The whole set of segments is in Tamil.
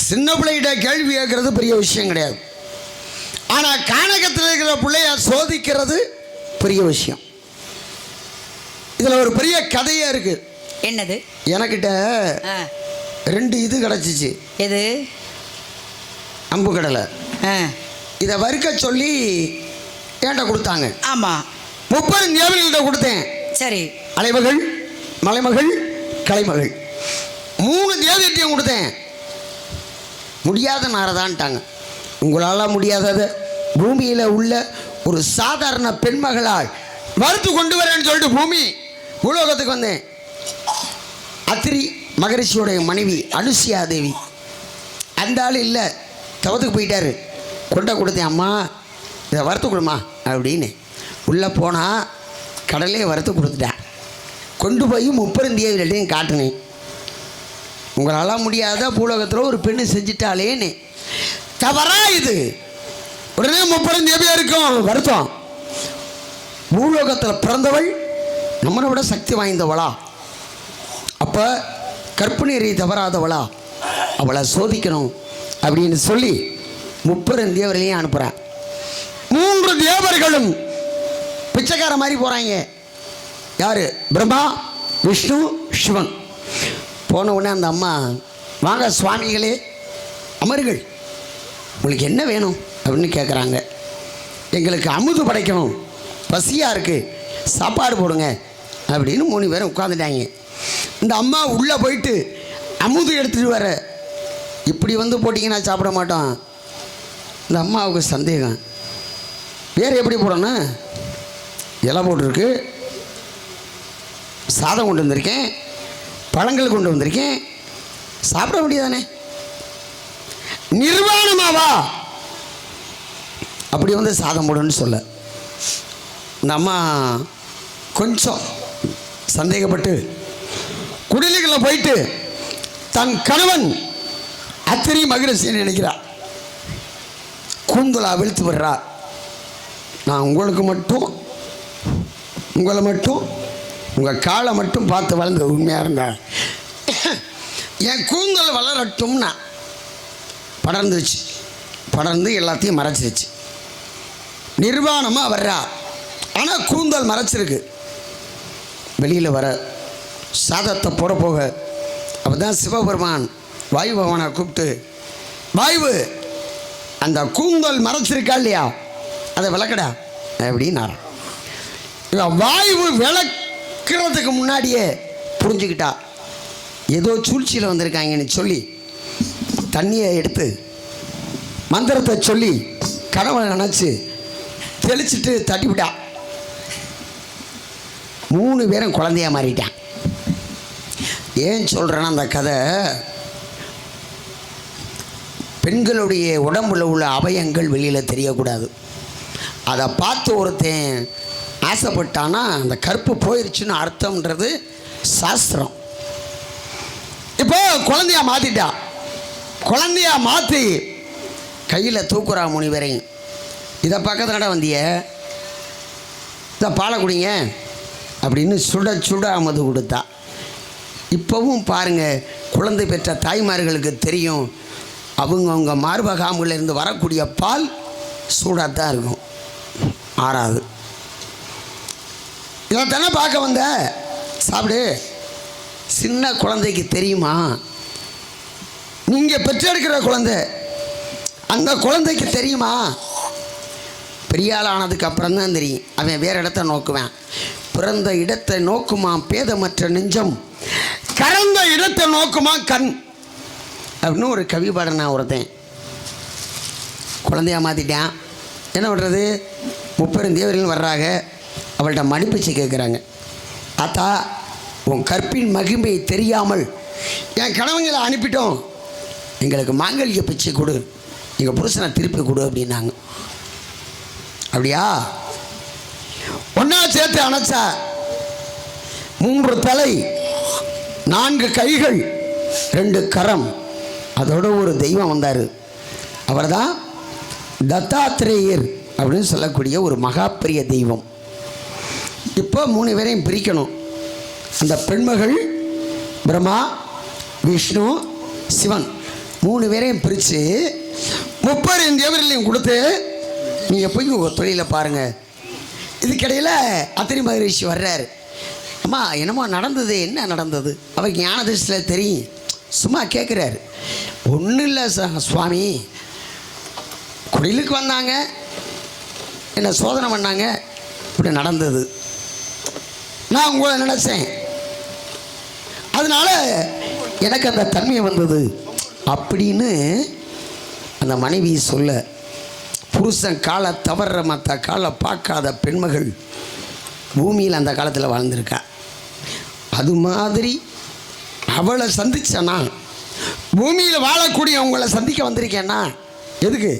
சின்ன பிள்ளைகிட்ட கேள்வி கேட்கறது பெரிய விஷயம் கிடையாது. ஆனால் கானகத்தில் இருக்கிற பிள்ளைய சோதிக்கிறது பெரிய விஷயம். இதில் ஒரு பெரிய கதையே இருக்கு. என்னது? எனக்கிட்ட 2 இது கிடச்சிச்சு. எது? அம்பு கடலை. இதை வறுக்க சொல்லி ஏன்ட்ட கொடுத்தாங்க. ஆமாம், 30 தேவர்கள்ட்ட கொடுத்தேன். சரி. அலைமகள், மலைமகள், கலைமகள் 3 தேவதையும் கொடுத்தேன். முடியாத நாரதான்ட்டாங்க. உங்களால் முடியாதது பூமியில் உள்ள ஒரு சாதாரண பெண்மகளால் வறுத்து கொண்டு வரேன்னு சொல்லிட்டு பூலோகத்துக்கு வந்தேன். அத்திரி மகரிஷியோடைய மனைவி அனுசியா தேவி, அந்த ஆள் இல்லை, தவத்துக்கு போயிட்டாரு. கொண்ட கொடுத்தேன். அம்மா இதை வறுத்து கொடுமா அப்படின்னு. உள்ளே போனால் கடலையே வறுத்து கொடுத்துட்டேன். கொண்டு போய் 30 தேவிகளையும் காட்டினேன். உங்களால் முடியாத பூலோகத்தில் ஒரு பெண்ணு செஞ்சிட்டாலேன்னு. தவறா இது? உடனே 30 தேவியாக இருக்கும் வருத்தம். பூலோகத்தில் பிறந்தவள் நம்மளை விட சக்தி வாய்ந்தவளா? அப்போ கற்பு நெறி தவறாதவளா? அவளை சோதிக்கணும் அப்படின்னு சொல்லி 30 தேவர்களையும் அனுப்புகிறான். 3 தேவர்களும் பிச்சைக்கார மாதிரி போகிறாங்க. யார்? பிரம்மா, விஷ்ணு, சிவன். போன உடனே அந்த அம்மா, வாங்க சுவாமிகளே அமருங்கள், உங்களுக்கு என்ன வேணும் அப்படின்னு கேட்குறாங்க. எங்களுக்கு அமுது படைக்கணும், பசியாக இருக்குது, சாப்பாடு போடுங்க அப்படின்னு 3 பேரும் உட்காந்துட்டாங்க. இந்த அம்மா உள்ளே போயிட்டு அமுது எடுத்துகிட்டு வர, இப்படி வந்து போட்டிங்கன்னா சாப்பிட மாட்டோம். இந்த அம்மாவுக்கு சந்தேகம், வேறு எப்படி போடணும்? இலை போட்டிருக்கு, சாதம் கொண்டு வந்திருக்கேன், பழங்கள் கொண்டு வந்திருக்கேன், சாப்பிட முடியாதானே? நிர்வாணமாவா அப்படி வந்து சாதம் போடுன்னு சொல்ல, இந்த அம்மா கொஞ்சம் சந்தேகப்பட்டு குடிலுக்குள்ள போயிட்டு தன் கணவன் அத்திரி மகரிஷின்னு நினைக்கிறார். கூந்தலா விழுத்து விடுறா. நான் உங்களை மட்டும் உங்கள் காலை மட்டும் பார்த்து வளர்ந்து உண்மையாக இருந்தா என் கூந்தல் வளரட்டும்னா படர்ந்துருச்சு. படர்ந்து எல்லாத்தையும் மறைச்சிருச்சு. நிர்வாணமாக வர்றா, ஆனால் கூந்தல் மறைச்சிருக்கு. வெளியில் வர சாதத்தை போட போக அப்போ தான் சிவபெருமான் வாயு பகவானை கூப்பிட்டு, வாயு அந்த கூந்தல் மறைச்சிருக்கா இல்லையா, அதை விளக்கடா அப்படின்னாரான். இவன் வாயு விளக்கிறதுக்கு முன்னாடியே புரிஞ்சுக்கிட்டா ஏதோ சூழ்ச்சியில் வந்திருக்காங்கன்னு சொல்லி தண்ணியை எடுத்து மந்திரத்தை சொல்லி கணவனை நினச்சி தெளிச்சிட்டு தட்டிவிட்டா. 3 பேரும் குழந்தையா மாறிட்டான். ஏன் சொல்கிறேன்னா, அந்த கதை பெண்களுடைய உடம்புல உள்ள அவயங்கள் வெளியில் தெரியக்கூடாது. அதை பார்த்து ஒருத்தன் ஆசைப்பட்டானா அந்த கற்பு போயிடுச்சுன்னு அர்த்தம்ன்றது சாஸ்திரம். இப்போ குழந்தையா மாற்றிட்டா. குழந்தையா மாற்றி கையில் தூக்குறா 3 பேரையும். இதை பக்கத்தில் வந்திய இதை பாலை குடிங்க அப்படின்னு சுட சுட அமது கொடுத்தா. இப்போவும் பாருங்கள், குழந்தை பெற்ற தாய்மார்களுக்கு தெரியும், அவங்கவுங்க மார்பகாமிலிருந்து வரக்கூடிய பால் சூடாக தான் இருக்கும், ஆறாது. இதை தானே பார்க்க வந்த, சாப்பிடு. சின்ன குழந்தைக்கு தெரியுமா? நீங்கள் பெற்றெடுக்கிற குழந்தை, அந்த குழந்தைக்கு தெரியுமா? பெரிய ஆள் ஆனதுக்கு அப்புறம் தான் தெரியும். அவன் வேறு இடத்த நோக்குவேன். பிறந்த இடத்தை நோக்குமா பேதமற்ற நெஞ்சம், கறந்த இடத்தை நோக்குமா கண் அப்படின்னு ஒரு கவி பாடனா ஒருத்தன். குழந்தையா மாற்றிட்டான். என்ன பண்ணுறது? 30 தேவர்கள் வர்றாங்க. அவள்கிட்ட மன்னிப்பிச்சு கேட்குறாங்க. ஆத்தா, உன் கற்பின் மகிமை தெரியாமல் என் கணவங்களை அனுப்பிட்டோம், எங்களுக்கு மாங்கல்ய பிச்சை கொடு, எங்கள் புருஷனை திருப்பி கொடு அப்படின்னாங்க. அப்படியா? ஒன்றா சேர்த்து அணைச்சா 3 தலை, 4 கைகள், 2 கரம், அதோட ஒரு தெய்வம் வந்தார். அவர் தான் தத்தாத்திரேயர் அப்படின்னு சொல்லக்கூடிய ஒரு மகாபெரிய தெய்வம். இப்போ 3 பேரையும் பிரிக்கணும். அந்த பெண்மகள் பிரம்மா, விஷ்ணு, சிவன் 3 பேரையும் பிரித்து 30 தேவர்களையும் கொடுத்து நீங்கள் போய் உங்கள் தொழிலை பாருங்கள். இதுக்கிடையில் அத்திரி மகரிஷி வர்றாரு. அம்மா என்னமோ நடந்தது, என்ன நடந்தது? அவருக்கு ஞான திருஷ்டியில் தெரியும். சும்மா கேட்குறாரு. ஒன்றும் இல்லை சுவாமி, கோயிலுக்கு வந்தாங்க, என்ன சோதனை பண்ணாங்க, இப்படி நடந்தது. நான் உங்களை நினச்சேன், அதனால எனக்கு அந்த தன்மை வந்தது அப்படின்னு அந்த மனைவி சொல்ல, புருஷன் காலை தவற மற்ற காலை பார்க்காத பெண்மகள் பூமியில் அந்த காலத்தில் வாழ்ந்திருக்கா. அது மாதிரி அவளை சந்திச்சேன்னா, பூமியில் வாழக்கூடிய அவங்கள சந்திக்க வந்திருக்கேன்னா எதுக்கு?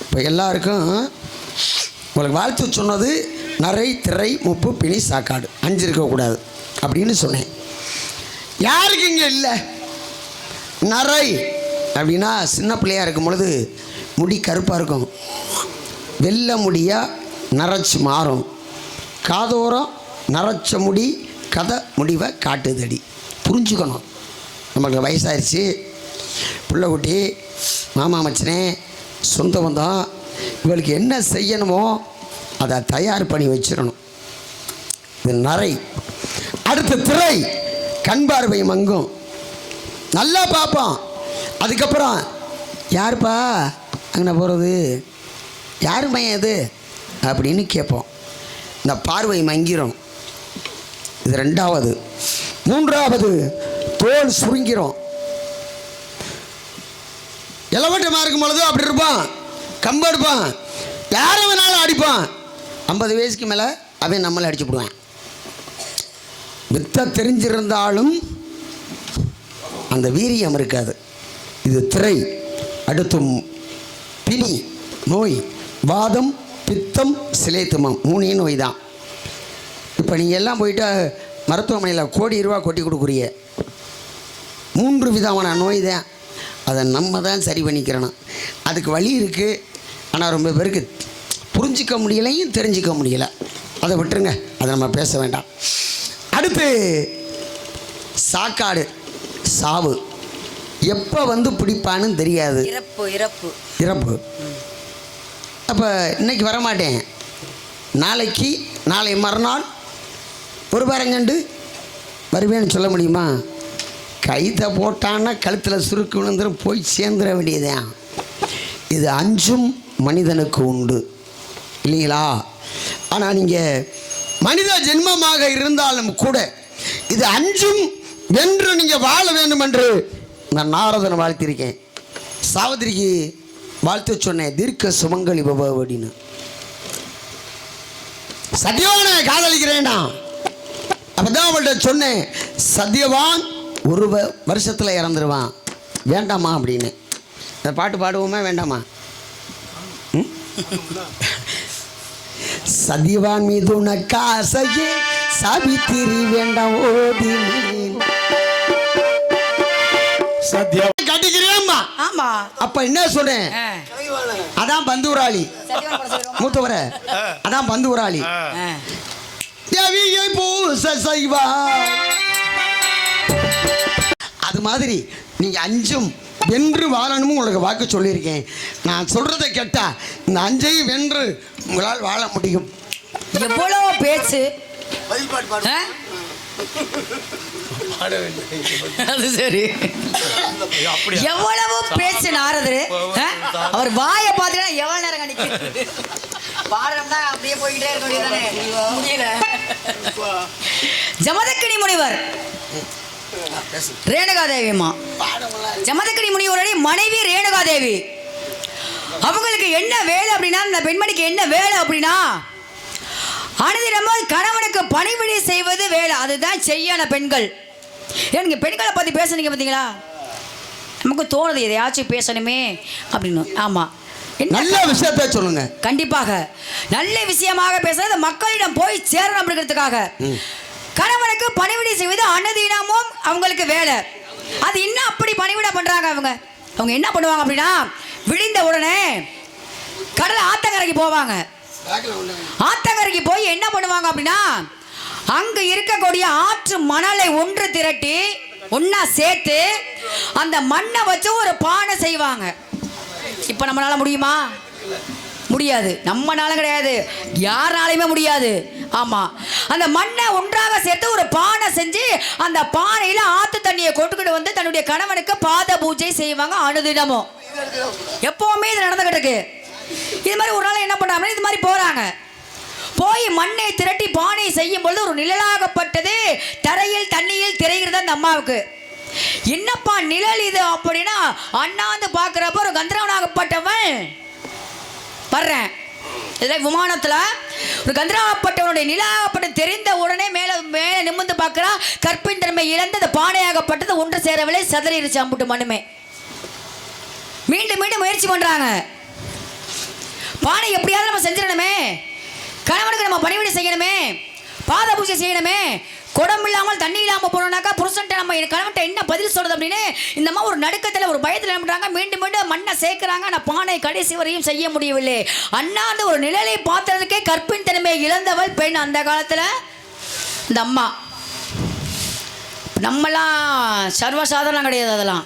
இப்போ எல்லாருக்கும் உங்களுக்கு வாழ்த்து சொன்னது நரை திரை முப்பு பிணி சாக்காடு 5 இருக்கக்கூடாது அப்படின்னு சொன்னேன். யாருக்கு இங்கே இல்லை? நரை அப்படின்னா சின்ன பிள்ளையாக இருக்கும் பொழுது முடி கருப்பாக இருக்கும், வெள்ளை முடியாக நரைச்சி மாறும். காதோரம் நரைச்ச முடி கதை முடிவை காட்டுதடி. புரிஞ்சுக்கணும். நமக்கு வயசாகிடுச்சு, பிள்ளை குட்டி, மாமா மச்சனே, சொந்த பந்தம், இவளுக்கு என்ன செய்யணுமோ அதை தயார் பண்ணி வச்சிடணும். இது நரை. அடுத்த திரை, கண் பார்வை மங்கும், நல்லா பார்ப்போம். அதுக்கப்புறம் யாருப்பா அங்கே போகிறது, யார் மையம் இது அப்படின்னு கேட்போம். இந்த பார்வை மங்கிரும். இது 2வது. 3வது, தோல் சுருங்கிரும். இளவட்டமாக இருக்கும் பொழுது அப்படி இருப்பான், கம்பு எடுப்பான், யாரை வேணாலும் அடிப்பான். 50 வயசுக்கு மேலே அவன் நம்மளை அடிச்சு விடுவான். வித்த தெரிஞ்சிருந்தாலும் அந்த வீரியம் இருக்காது. இது திரை. அடுத்து பிணி நோய், வாதம், பித்தம், சிலேத்துமம் 3 நோய் தான். இப்போ நீங்கள் எல்லாம் போயிட்டு மருத்துவமனையில் கோடி ரூபா கொட்டி கொடுக்குறீங்க. 3 விதமான நோய் தான். அதை நம்ம தான் சரி பண்ணிக்கிறணும். அதுக்கு வழி இருக்குது, ஆனால் ரொம்ப பேருக்கு புரிஞ்சிக்க முடியலையும் தெரிஞ்சிக்க முடியலை. அதை விட்டுருங்க, அதை நம்ம பேச வேண்டாம். அடுத்து சாக்காடு, சாவு. எப்போ வந்து பிடிப்பான்னு தெரியாது. இறப்பு. அப்போ இன்னைக்கு வரமாட்டேன், நாளைக்கு, நாளை மறுநாள் ஒரு வாரங்கண்டு வருவேன்னு சொல்ல முடியுமா? கைத்தை போட்டான்னா கழுத்தில் சுருக்கு விழுந்துடும், போய் சேர்ந்துட வேண்டியதான். இது 5ம் மனிதனுக்கு உண்டு இல்லைங்களா? ஆனால் நீங்கள் மனித ஜென்மமாக இருந்தாலும் கூட இது 5ம் வென்று நீங்கள் வாழ வேண்டும் என்று நான் நாரதனை வாழ்த்திருக்கேன். சாவித்திரிக்கு வாழ்த்து சொன்னேன், தீர்க்க சுமங்கலி பபா அப்படின்னு. சத்தியவானை காதலிக்கிறேன்னா அப்பதான் அவள்கிட்ட சொன்னேன், சத்தியவான் 1 வருஷத்தில் இறந்துருவான், வேண்டாமா அப்படின்னு. இந்த பாட்டு பாடுவோமா வேண்டாமா? சத்தியவான் மீது உனக்கு ஆசையே, சாவித்திரி வேண்டாம் ஓடி கட்டிக்கிறியாம்மா? ஆமா. அப்ப என்ன சொல்றேன், அதான் பந்துராளி மூத்தவர, அதான் பந்துராளி. தேவியை பூச செய்வா. அது மாதிரி நீங்க 5ம் வென்று வாழணும் உங்களுக்கு வாக்கு சொல்லியிருக்கேன். நான் சொல்றதை கேட்டா இந்த 5ஐயும் வென்று உங்களால் வாழ முடியும். எவ்வளவு பேச்சு, அது சரி, எவ்வளவு பேச்சு நாரதரு. அவர் வாயை பார்த்தீங்கன்னா எவ்வளவு நேரம் கணிக்கிறது, பாடம்னா அப்படியே போய்கிட்டே இருக்க முடியல. ஜமதக்கினி முனிவர் ரேணுகாதேவிமா, ஜமதக்கினி முனிவருடைய மனைவி ரேணுகாதேவி. அவங்களுக்கு என்ன வேலை அப்படின்னா, இந்த பெண்மணிக்கு என்ன வேலை அப்படின்னா, அனுதினமும் கணவனுக்கு பணிவிடை செய்வது வேலை. அதுதான் செய்யணும் பெண்கள். எனக்கு பெண்களை பற்றி பேசுனீங்க பார்த்தீங்களா, நமக்கு தோணுது எதையாச்சும் பேசணுமே அப்படின்னு. ஆமாம், நல்ல விஷயத்தை சொல்லுங்க. கண்டிப்பாக நல்ல விஷயமாக பேசுறது மக்களிடம் போய் சேரணும் அப்படிங்கிறதுக்காக கணவனுக்கு பணிவிடை செய்வது அனுதினமும் அவங்களுக்கு வேலை. அது இன்னும் அப்படி பணிவிடை பண்றாங்க. அவங்க என்ன பண்ணுவாங்க அப்படின்னா, விழிந்த உடனே கடல் ஆத்தங்கரைக்கு போவாங்க. ஆத்தங்கரைக்கு போய் என்ன பண்ணுவாங்க அப்படின்னா, அங்கு இருக்கக்கூடிய ஆற்று மணலை ஒன்று திரட்டி ஒன்னா சேர்த்து அந்த மண்ணை வச்சு ஒரு பானை செய்வாங்க. இப்போ நம்மளால முடியுமா? முடியாது. நம்மனால கிடையாது, யாராலையுமே முடியாது. ஆமா, அந்த மண்ணை ஒன்றாக சேர்த்து ஒரு பானை செஞ்சு அந்த பானையில ஆத்து தண்ணியை கொட்டுக்கிட்டு வந்து தன்னுடைய கணவனுக்கு பாத பூஜை செய்வாங்க அனுதினமும். எப்பவுமே இது நடந்துகிட்டு இருக்கு. இது மாதிரி ஒரு நாள் என்ன பண்றாங்க, இது மாதிரி போறாங்க, போய் மண்ணை திரட்டி பானை செய்யும் பொழுது ஒரு நிழலாகப்பட்டது தரையில் தண்ணியில் திரைகிறது அந்த அம்மாவுக்கு. என்னப்பா நிழல் இது அப்படின்னா, அண்ணாந்து பார்க்கிறப்ப ஒரு கந்தர்வனாகப்பட்டவன் வர்றேன். இதில் விமானத்தில் ஒரு கந்தராகப்பட்டவனுடைய நிலாகப்பட்ட தெரிந்த உடனே மேலே மேலே நிமிர்ந்து பார்க்குறா. கற்பின் தன்மை இழந்து அந்த பானையாகப்பட்டது ஒன்று சேரவில்லை, சதறிடுச்சு அம்புட்டு மண்ணுமே. மீண்டும் மீண்டும் முயற்சி பண்ணுறாங்க. பானை எப்படியாவது நம்ம செஞ்சிடணுமே, கணவனுக்கு நம்ம பணிவிடை செய்யணுமே, பாத பூஜை செய்யணுமே. குடம் இல்லாமல் தண்ணி இல்லாமல் போனோம்னாக்கா புருஷன்ட்ட நம்ம கணவன்ட்ட என்ன பதில் சொல்றது அப்படின்னு இந்த மாதிரி ஒரு நடுக்கத்தில் ஒரு பயத்தில் என்ன பண்ணுறாங்க, மீண்டும் மீண்டும் மண்ணை சேர்க்குறாங்க. ஆனால் பானை கடைசி வரையும் செய்ய முடியவில்லை. அண்ணாந்து ஒரு நிழலை பார்த்ததுக்கே கற்பின் தன்மையை இழந்தவள் பெண் அந்த காலத்தில் இந்த அம்மா. நம்மலாம் சர்வசாதாரணம் கிடையாது அதெல்லாம்.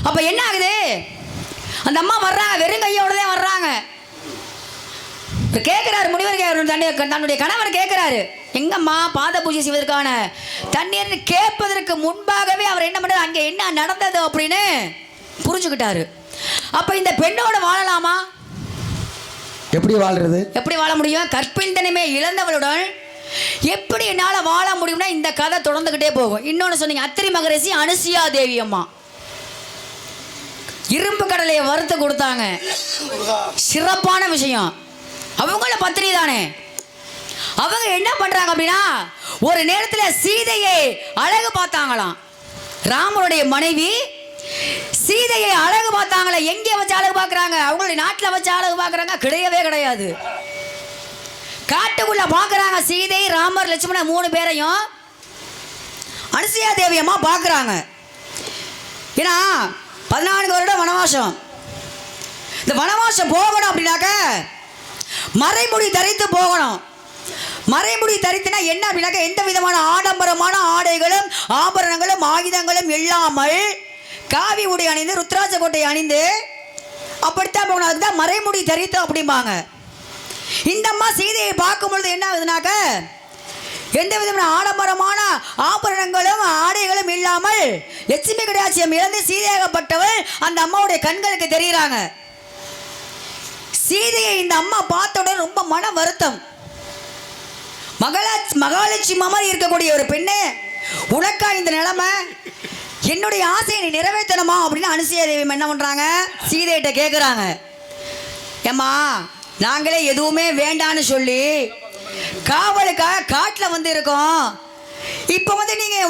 அப்போ என்ன ஆகுது, அந்த அம்மா வர்றாங்க, வெறும் கையோடு தான் வர்றாங்க. கேட்குறாரு முனிவர், தன்னுடைய கணவர் கேட்குறாரு, எங்கம்மா பாத பூஜை செய்வதற்கான தண்ணீர்னு கேட்பதற்கு முன்பாகவே அவர் என்ன பண்ணுறாரு, அங்கே என்ன நடந்தது அப்படின்னு புரிஞ்சுக்கிட்டாரு. அப்போ இந்த பெண்ணோட வாழலாமா? எப்படி வாழ்றது? எப்படி வாழ முடியும்? கற்பின் தனிமை இழந்தவளுடன் எப்படி என்னால் வாழ முடியும்னா இந்த கதை தொடர்ந்துக்கிட்டே போகும். இன்னொன்று சொன்னீங்க, அத்திரி மகரிஷி அனுசியா தேவி அம்மா இரும்பு கடலையை வறுத்து கொடுத்தாங்க. சிறப்பான விஷயம். அவங்கள பத்தினி தானே. அவங்க என்ன பண்றாங்க அப்படின்னா, ஒரு நேரத்தில் சீதையை அழகு பார்த்தாங்களாம். ராமருடைய மனைவி சீதையை அழகு பார்த்தாங்களா. எங்கே வச்சு அழகு பார்க்குறாங்க? அவங்களுடைய நாட்டில் வச்சு அழகு பார்க்குறாங்க? கிடையவே கிடையாது. காட்டுக்குள்ள பார்க்குறாங்க. சீதை, ராமர், லட்சுமணன் 3 பேரையும் அனுசூயா தேவி அம்மா பார்க்குறாங்க. ஏன்னா 14 வருடம் வனவாசம். இந்த வனவாசம் போகணும் அப்படின்னாக்க மறைமுடி தரித்து போகணும். மறைமுடி தரித்துனா என்ன அப்படின்னாக்க எந்த விதமான ஆடம்பரமான ஆடைகளும் ஆபரணங்களும் ஆயுதங்களும் இல்லாமல் காவி உடை அணிந்து ருத்ராட்ச கோட்டை அணிந்து அப்படித்தான் போகணும். அதுதான் மறைமுடி தரித்து அப்படிம்பாங்க. இந்த அம்மா சீதையை பார்க்கும் பொழுது என்ன ஆகுதுனாக்க எந்த விதமான ஆடம்பரமான ஆபரணங்களும் ஆடைகளும் இல்லாமல் லட்சுமி கடாட்சியம் இழந்து சீதையாகப்பட்டவள் அந்த அம்மாவுடைய கண்களுக்கு தெரிகிறாங்க. சீதையை இந்த அம்மா பார்த்தோட ரொம்ப மன வருத்தம். மகாலட்சுமி மாதிரி இருக்கக்கூடிய ஒரு பெண்ணே, உனக்கா இந்த நிலைமை? என்னுடைய ஆசையை நீ நிறைவேற்றணுமா அப்படின்னு அனுசூயா தேவி என்ன பண்றாங்க, சீதையிட்ட கேட்குறாங்க. ஏம்மா, நாங்களே எதுவுமே வேண்டான்னு சொல்லி காவலுக்காக காட்டில் வந்து இருக்கோம். இப்போ வந்து நீங்கள்